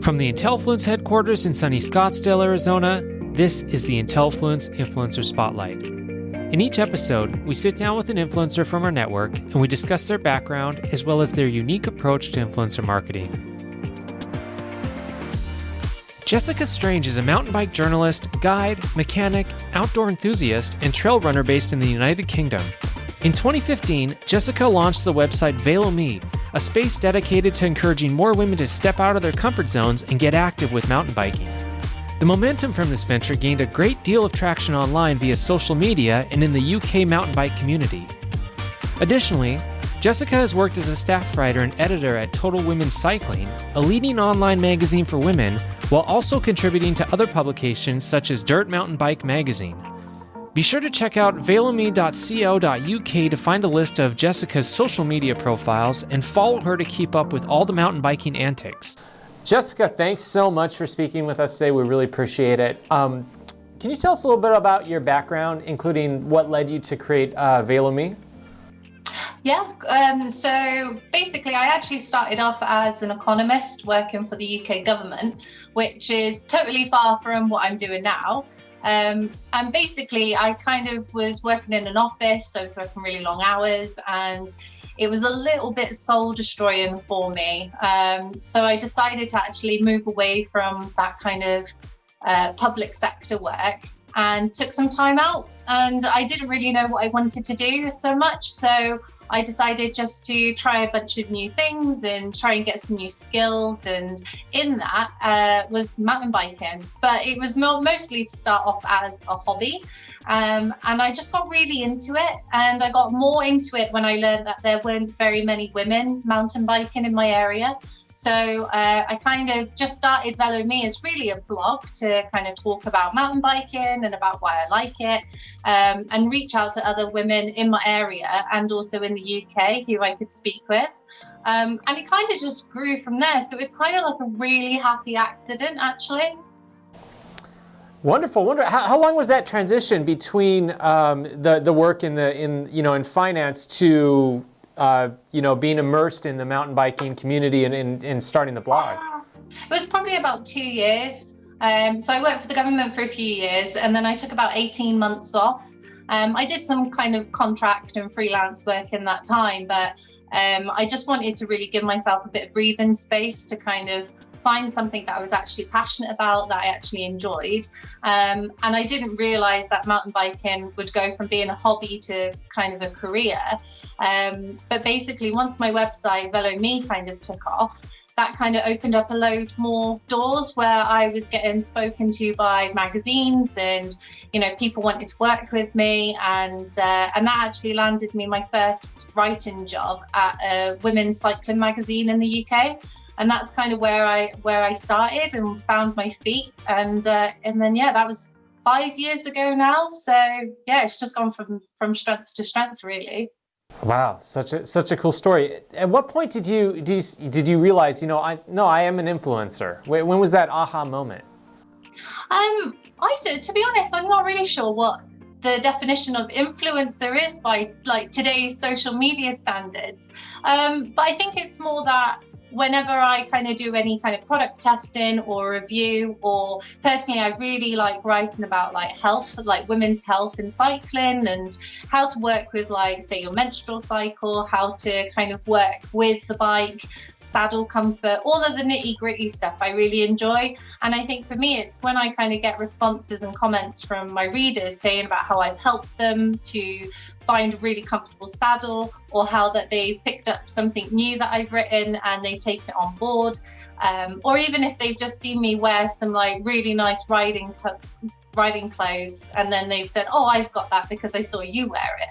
From the Intelfluence headquarters in sunny Scottsdale, Arizona, this is the Intelfluence Influencer Spotlight. In each episode, we sit down with an influencer from our network and we discuss their background as well as their unique approach to influencer marketing. Jessica Strange is a mountain bike journalist, guide, mechanic, outdoor enthusiast, and trail runner based in the United Kingdom. In 2015, Jessica launched the website Velo Me, a space dedicated to encouraging more women to step out of their comfort zones and get active with mountain biking. The momentum from this venture gained a great deal of traction online via social media and in the UK mountain bike community. Additionally, Jessica has worked as a staff writer and editor at Total Women's Cycling, a leading online magazine for women, while also contributing to other publications such as Dirt Mountain Bike magazine. Be sure to check out velome.co.uk to find a list of Jessica's social media profiles and follow her to keep up with all the mountain biking antics. Jessica, thanks so much for speaking with us today. We really appreciate it. Can you tell us a little bit about your background, including what led you to create Velo Me? Yeah, so basically I actually started off as an economist working for the UK government, which is totally far from what I'm doing now. And basically I kind of was working in an office, so I was working really long hours, and it was a little bit soul destroying for me. So I decided to actually move away from that kind of public sector work and took some time out, and I didn't really know what I wanted to do so much, so I decided just to try a bunch of new things and try and get some new skills, and in that was mountain biking, but it was mostly to start off as a hobby, and I just got really into it, and I got more into it when I learned that there weren't very many women mountain biking in my area. So I kind of just started Velo Me as really a blog to kind of talk about mountain biking and about why I like it, and reach out to other women in my area and also in the UK who I could speak with. And it kind of just grew from there. So it was kind of like a really happy accident, actually. Wonderful. How long was that transition between the work in finance to being immersed in the mountain biking community and starting the blog? It was probably about 2 years. So I worked for the government for a few years, and then I took about 18 months off. I did some kind of contract and freelance work in that time, but I just wanted to really give myself a bit of breathing space to kind of find something that I was actually passionate about, that I actually enjoyed. And I didn't realize that mountain biking would go from being a hobby to kind of a career. But basically, once my website, Velo Me, kind of took off, that kind of opened up a load more doors where I was getting spoken to by magazines, and people wanted to work with me, and that actually landed me my first writing job at a women's cycling magazine in the UK. And that's kind of where I started and found my feet, and then that was 5 years ago now. So yeah, it's just gone from strength to strength, really. Wow, such a cool story. At what point did you realize, I am an influencer? When was that aha moment? To be honest, I'm not really sure what the definition of influencer is by today's social media standards. But I think it's more that whenever I kind of do any kind of product testing or review, or personally, I really like writing about health, women's health in cycling, and how to work with say your menstrual cycle, how to kind of work with the bike, saddle comfort, all of the nitty gritty stuff I really enjoy. And I think for me, it's when I kind of get responses and comments from my readers saying about how I've helped them to find a really comfortable saddle, or how that they've picked up something new that I've written and they've taken it on board, or even if they've just seen me wear some really nice riding clothes, and then they've said, oh, I've got that because I saw you wear it,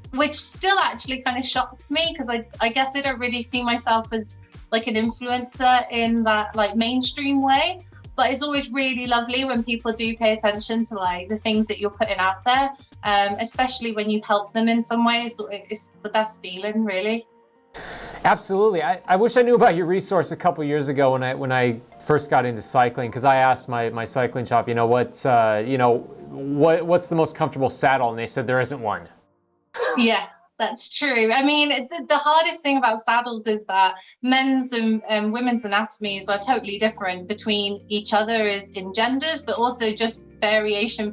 which still actually kind of shocks me, because I guess I don't really see myself as an influencer in that mainstream way. But it's always really lovely when people do pay attention to the things that you're putting out there, especially when you help them in some ways. It's the best feeling, really. Absolutely. I wish I knew about your resource a couple years ago when I first got into cycling, because I asked my cycling shop, what's the most comfortable saddle, and they said there isn't one. Yeah. That's true. I mean, the hardest thing about saddles is that men's and women's anatomies are totally different between each other as in genders, but also just variation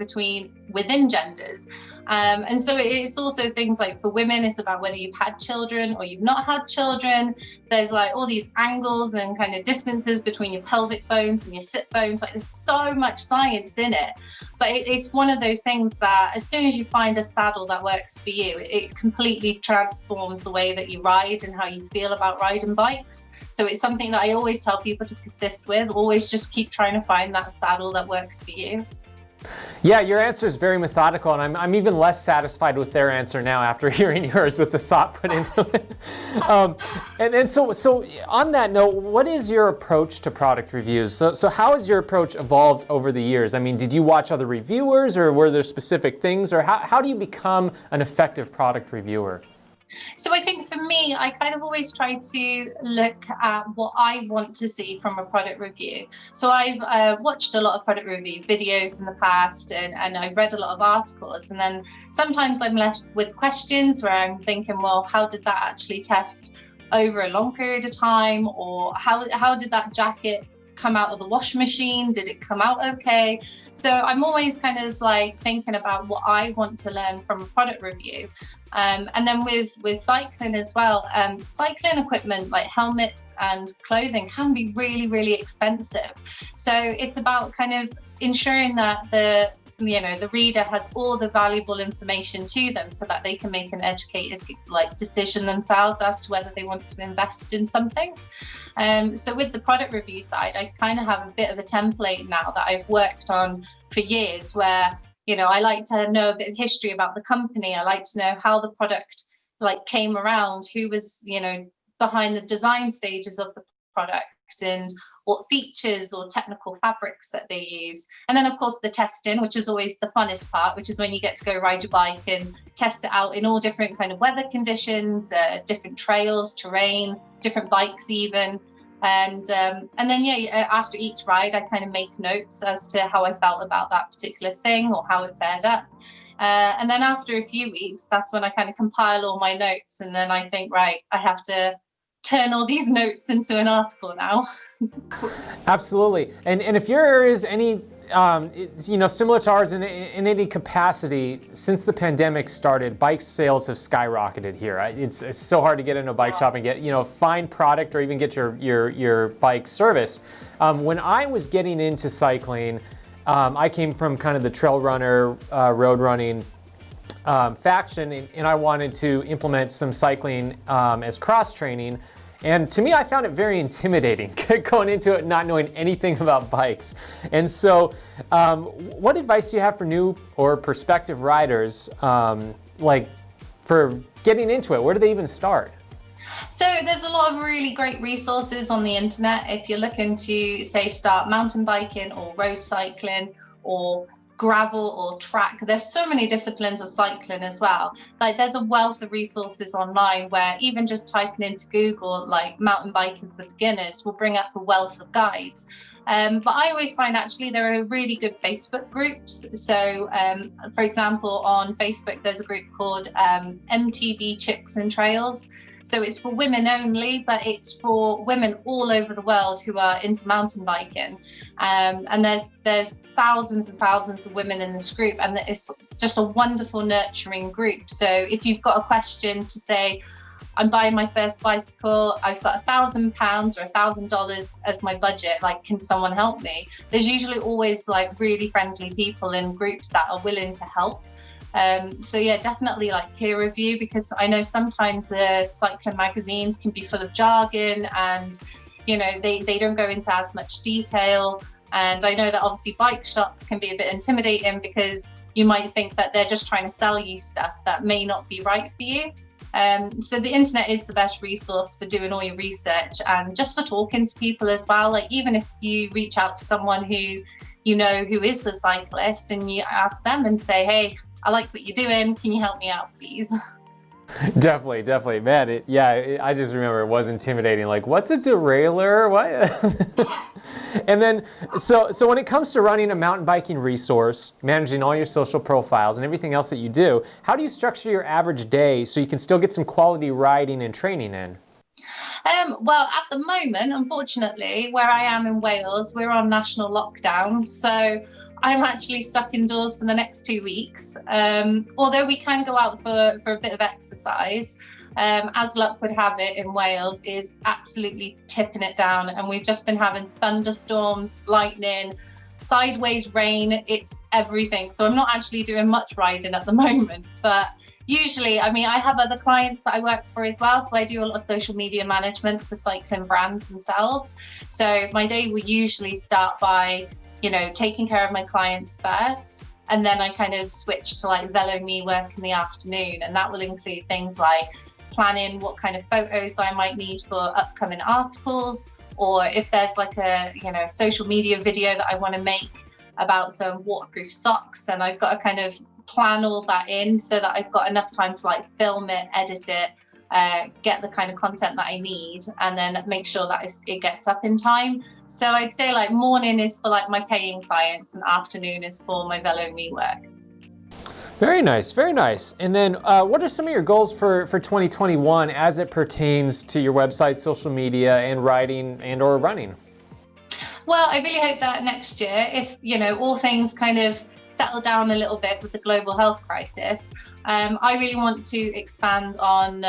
within genders. And so it's also things like for women, it's about whether you've had children or you've not had children. There's like all these angles and kind of distances between your pelvic bones and your sit bones. Like there's so much science in it. But it's one of those things that as soon as you find a saddle that works for you, it completely transforms the way that you ride and how you feel about riding bikes. So it's something that I always tell people to persist with. Always just keep trying to find that saddle that works for you. Yeah, your answer is very methodical, and I'm even less satisfied with their answer now after hearing yours with the thought put into it. And so on that note, what is your approach to product reviews? So how has your approach evolved over the years? I mean, did you watch other reviewers, or were there specific things, or how do you become an effective product reviewer? So I think for me, I kind of always try to look at what I want to see from a product review. So I've watched a lot of product review videos in the past, and I've read a lot of articles. And then sometimes I'm left with questions where I'm thinking, well, how did that actually test over a long period of time? Or how did that jacket come out of the washing machine? Did it come out okay? So I'm always kind of like thinking about what I want to learn from a product review. And then with cycling as well, cycling equipment like helmets and clothing can be really, really expensive. So it's about kind of ensuring that the reader has all the valuable information to them so that they can make an educated decision themselves as to whether they want to invest in something. So with the product review side, I kind of have a bit of a template now that I've worked on for years where, I like to know a bit of history about the company. I like to know how the product came around, who was, behind the design stages of the product, and what features or technical fabrics that they use. And then of course the testing, which is always the funnest part, which is when you get to go ride your bike and test it out in all different kind of weather conditions, different trails, terrain, different bikes even. And then after each ride I kind of make notes as to how I felt about that particular thing or how it fared up. And then after a few weeks, that's when I kind of compile all my notes, and then I think, right, I have to turn all these notes into an article now. Absolutely. And if there is any, similar to ours in any capacity, since the pandemic started, bike sales have skyrocketed here. It's so hard to get into a bike shop and get, find product or even get your bike serviced. When I was getting into cycling, I came from kind of the trail runner, road running faction, and I wanted to implement some cycling as cross training. And to me, I found it very intimidating going into it not knowing anything about bikes. And so what advice do you have for new or prospective riders, for getting into it? Where do they even start? So there's a lot of really great resources on the internet if you're looking to, say, start mountain biking or road cycling or gravel or track. There's so many disciplines of cycling as well. There's a wealth of resources online where even just typing into Google mountain biking for beginners will bring up a wealth of guides. But I always find actually there are really good Facebook groups. So for example, on Facebook there's a group called MTB Chicks and Trails. So it's for women only, but it's for women all over the world who are into mountain biking. And there's thousands and thousands of women in this group, and it's just a wonderful, nurturing group. So if you've got a question to say, I'm buying my first bicycle, I've got £1,000 or $1,000 as my budget, can someone help me? There's usually always really friendly people in groups that are willing to help. So yeah, definitely peer review, because I know sometimes the cycling magazines can be full of jargon and they don't go into as much detail. And I know that obviously bike shops can be a bit intimidating because you might think that they're just trying to sell you stuff that may not be right for you. So the internet is the best resource for doing all your research and just for talking to people as well. Even if you reach out to someone who who is a cyclist and you ask them and say, hey, I like what you're doing, can you help me out, please? Definitely, definitely. Man, I just remember it was intimidating. Like, what's a derailleur? What? And then, so when it comes to running a mountain biking resource, managing all your social profiles and everything else that you do, how do you structure your average day so you can still get some quality riding and training in? Well, at the moment, unfortunately, where I am in Wales, we're on national lockdown. So I'm actually stuck indoors for the next 2 weeks. Although we can go out for a bit of exercise, as luck would have it in Wales is absolutely tipping it down. And we've just been having thunderstorms, lightning, sideways rain. It's everything. So I'm not actually doing much riding at the moment, but usually, I mean, I have other clients that I work for as well. So I do a lot of social media management for cycling brands themselves. So my day will usually start by, taking care of my clients first. And then I kind of switch to like Velo Me work in the afternoon. And that will include things like planning what kind of photos I might need for upcoming articles, or if there's like a, social media video that I want to make about some waterproof socks, then I've got to kind of plan all that in so that I've got enough time to like film it, edit it, get the kind of content that I need, and then make sure that it gets up in time. So I'd say like morning is for like my paying clients and afternoon is for my Velo Me work. Very nice, very nice. And then what are some of your goals for 2021 as it pertains to your website, social media, and writing and or running? Well, I really hope that next year, if, all things kind of settle down a little bit with the global health crisis, I really want to expand on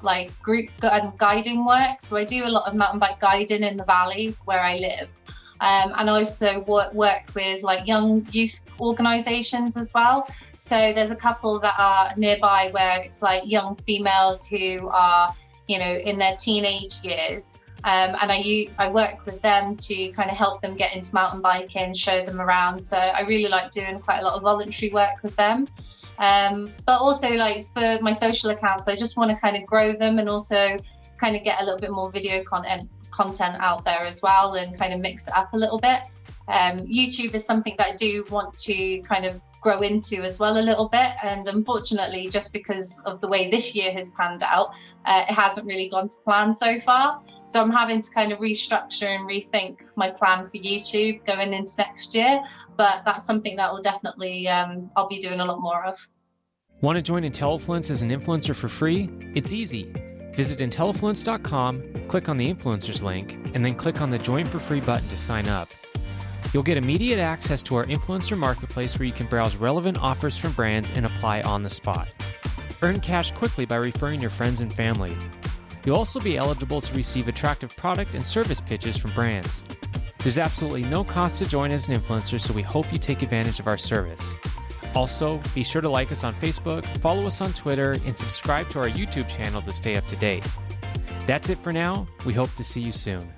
like group guiding work. So I do a lot of mountain bike guiding in the valley where I live. And I also work with like young youth organisations as well. So there's a couple that are nearby where it's like young females who are, in their teenage years. And I work with them to kind of help them get into mountain biking, show them around. So I really like doing quite a lot of voluntary work with them. But also like for my social accounts, I just want to kind of grow them and also kind of get a little bit more video content out there as well and kind of mix it up a little bit. YouTube is something that I do want to kind of grow into as well a little bit, and unfortunately just because of the way this year has panned out, it hasn't really gone to plan so far. So I'm having to kind of restructure and rethink my plan for YouTube going into next year, but that's something that will definitely I'll be doing a lot more of. Want to join Intellifluence as an influencer for free? It's easy. Visit Intellifluence.com, click on the influencers link, and then click on the Join for Free button to sign up. You'll get immediate access to our influencer marketplace where you can browse relevant offers from brands and apply on the spot. Earn cash quickly by referring your friends and family. You'll also be eligible to receive attractive product and service pitches from brands. There's absolutely no cost to join as an influencer, so we hope you take advantage of our service. Also, be sure to like us on Facebook, follow us on Twitter, and subscribe to our YouTube channel to stay up to date. That's it for now. We hope to see you soon.